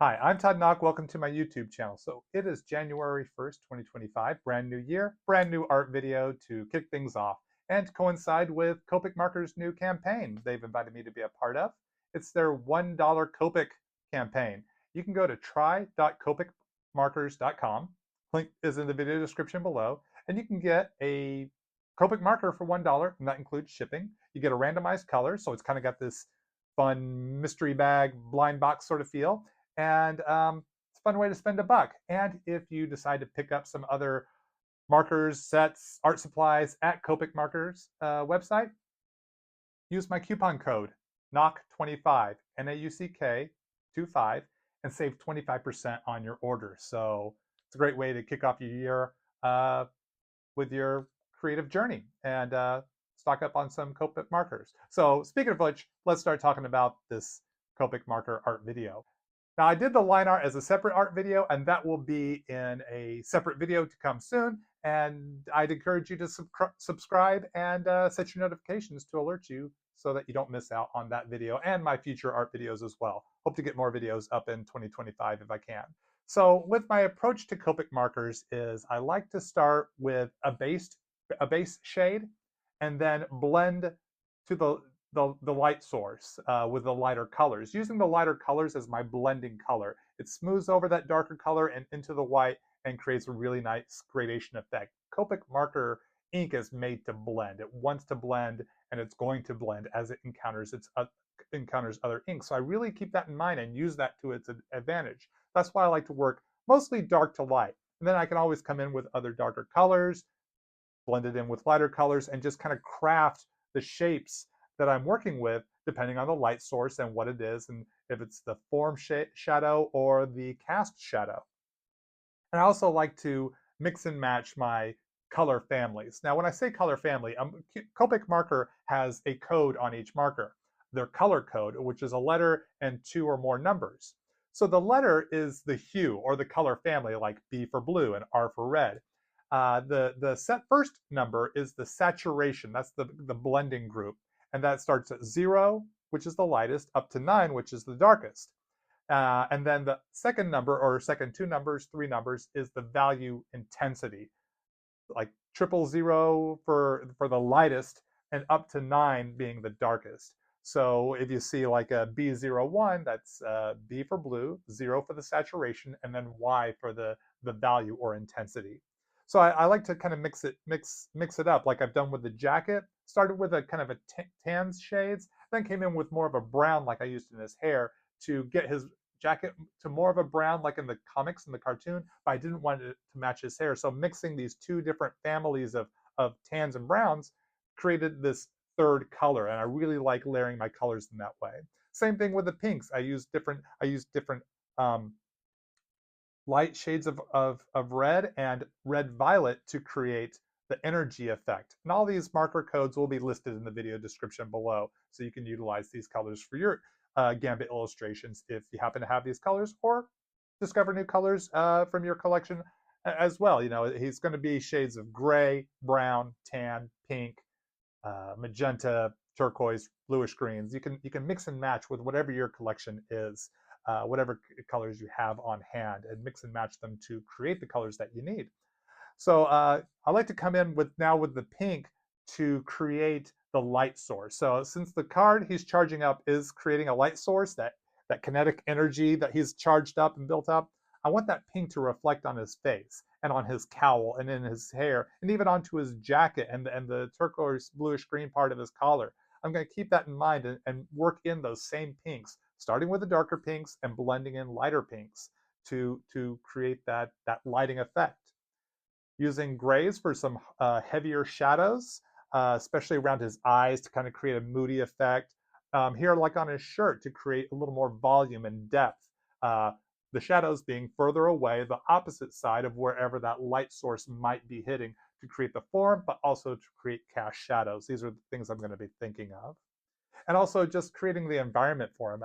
Hi, I'm Todd Nauck. Welcome to my YouTube channel. So it is January 1st, 2025, brand new year, brand new art video to kick things off and to coincide with Copic Markers' new campaign they've invited me to be a part of. It's their $1 Copic campaign. You can go to try.copicmarkers.com. Link is in the video description below, and you can get a Copic marker for $1, and that includes shipping. You get a randomized color, so it's kind of got this fun mystery bag, blind box sort of feel, and it's a fun way to spend $1. And if you decide to pick up some other markers, sets, art supplies at Copic Markers website, use my coupon code NAUCK25, NAUCK 25, and save 25% on your order. So it's a great way to kick off your year with your creative journey and stock up on some Copic markers. So speaking of which, let's start talking about this Copic marker art video. Now, I did the line art as a separate art video, and that will be in a separate video to come soon. And I'd encourage you to subscribe and set your notifications to alert you so that you don't miss out on that video and my future art videos as well. Hope to get more videos up in 2025 if I can. So with my approach to Copic markers is I like to start with a base shade and then blend to the light source with the lighter colors, using the lighter colors as my blending color. It smooths over that darker color and into the white and creates a really nice gradation effect. Copic marker ink is made to blend. It wants to blend, and it's going to blend as it encounters other ink. So I really keep that in mind and use that to its advantage. That's why I like to work mostly dark to light. And then I can always come in with other darker colors, blend it in with lighter colors, and just kind of craft the shapes that I'm working with depending on the light source and what it is, and if it's the form shadow or the cast shadow. And I also like to mix and match my color families. Now, when I say color family, Copic marker has a code on each marker, their color code, which is a letter and 2 or more numbers. So the letter is the hue or the color family, like B for blue and R for red. The first number is the saturation. That's the blending group. And that starts at 0, which is the lightest, up to 9, which is the darkest. And then the second number, or second 2 numbers, 3 numbers, is the value intensity, like 000 for the lightest, and up to 9 being the darkest. So if you see like a B01, that's B for blue, 0 for the saturation, and then Y for the value or intensity. So I like to kind of mix it up, like I've done with the jacket. Started with a kind of a tan shades, then came in with more of a brown, like I used in his hair, to get his jacket to more of a brown, like in the comics and the cartoon. But I didn't want it to match his hair, so mixing these 2 different families of tans and browns created this third color, and I really like layering my colors in that way. Same thing with the pinks. I use different light shades of red and red violet to create the energy effect. And all these marker codes will be listed in the video description below, so you can utilize these colors for your Gambit illustrations if you happen to have these colors, or discover new colors from your collection as well. You know, he's going to be shades of gray, brown, tan, pink, magenta, turquoise, bluish greens. You can mix and match with whatever your collection is, whatever colors you have on hand, and mix and match them to create the colors that you need. So I like to come in with the pink to create the light source. So since the card he's charging up is creating a light source, that kinetic energy that he's charged up and built up, I want that pink to reflect on his face and on his cowl and in his hair and even onto his jacket and the turquoise bluish green part of his collar. I'm going to keep that in mind and work in those same pinks, starting with the darker pinks and blending in lighter pinks to create that lighting effect. Using grays for some heavier shadows, especially around his eyes to kind of create a moody effect. Here, like on his shirt, to create a little more volume and depth. The shadows being further away, the opposite side of wherever that light source might be hitting, to create the form, but also to create cast shadows. These are the things I'm going to be thinking of. And also just creating the environment for him.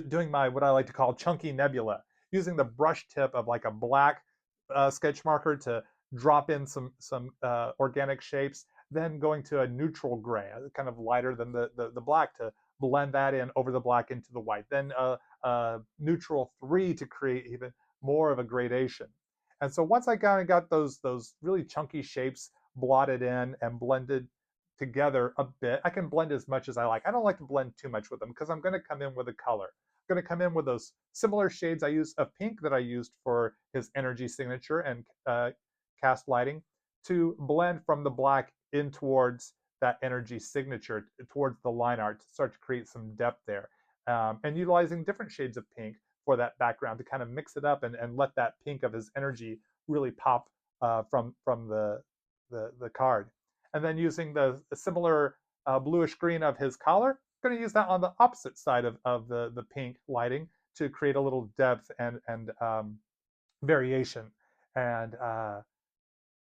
Doing my, what I like to call, chunky nebula, using the brush tip of like a black sketch marker to drop in some organic shapes, then going to a neutral gray, kind of lighter than the black, to blend that in over the black into the white. Then neutral 3 to create even more of a gradation. And so once I kind of got those really chunky shapes blotted in and blended together a bit, I can blend as much as I like. I don't like to blend too much with them because I'm going to come in with a color. I'm going to come in with those similar shades I use of pink that I used for his energy signature and cast lighting to blend from the black in towards that energy signature, towards the line art, to start to create some depth there. And utilizing different shades of pink for that background to kind of mix it up and let that pink of his energy really pop from the card. And then using the similar bluish green of his collar, I'm going to use that on the opposite side of the pink lighting to create a little depth and variation. And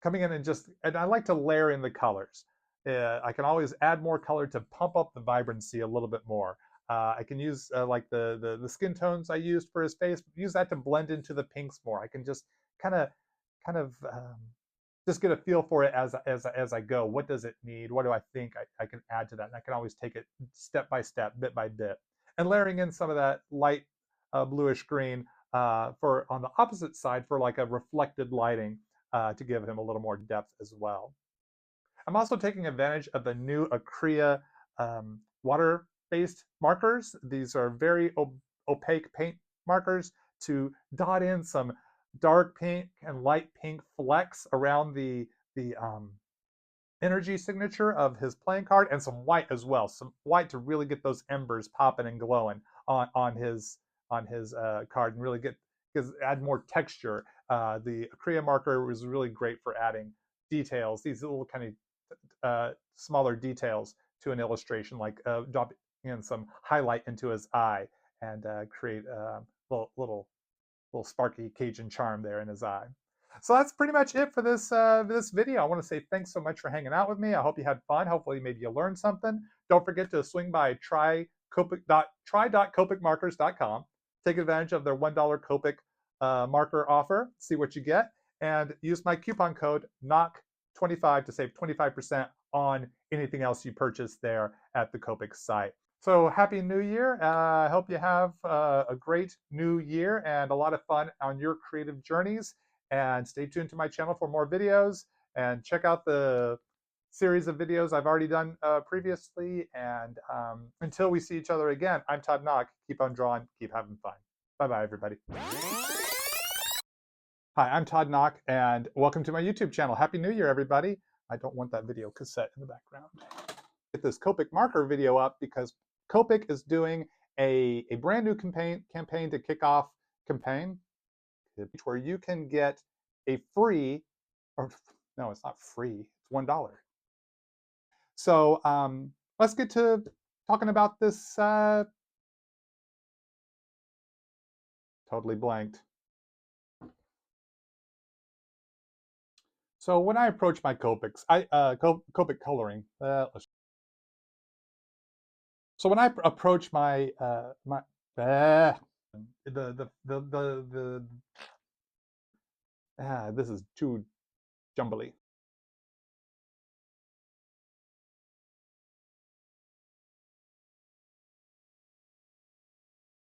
coming in and I like to layer in the colors. I can always add more color to pump up the vibrancy a little bit more. I can use like the skin tones I used for his face, use that to blend into the pinks more. I can just kind of just get a feel for it as I go. What does it need? What do I think I can add to that? And I can always take it step by step, bit by bit, and layering in some of that light bluish green for on the opposite side for like a reflected lighting to give him a little more depth as well. I'm also taking advantage of the new Acrea water-based markers. These are very opaque paint markers to dot in some dark pink and light pink flecks around the energy signature of his playing card, and some white as well. Some white to really get those embers popping and glowing on his card and really add more texture. The Acrea marker was really great for adding details, these little kind of smaller details to an illustration, like dropping in some highlight into his eye and create a little sparky Cajun charm there in his eye. So that's pretty much it for this video. I want to say thanks so much for hanging out with me. I hope you had fun. Hopefully maybe you learned something. Don't forget to swing by try.copicmarkers.com. Take advantage of their $1 Copic marker offer. See what you get. And use my coupon code NAUCK25 to save 25% on anything else you purchase there at the Copic site. So happy New Year. I hope you have a great new year and a lot of fun on your creative journeys. And stay tuned to my channel for more videos, and check out the series of videos I've already done previously. And until we see each other again, I'm Todd Nauck. Keep on drawing, keep having fun. Bye-bye, everybody. Hi, I'm Todd Nauck, and welcome to my YouTube channel. Happy New Year, everybody. I don't want that video cassette in the background. Get this Copic marker video up because Copic is doing a brand new campaign to kick off campaign where you can get a free, or no, it's not free, it's $1. So let's get to talking about this. Totally blanked. So when I approach my Copics, Copic coloring. So when I approach my this is too jumbly.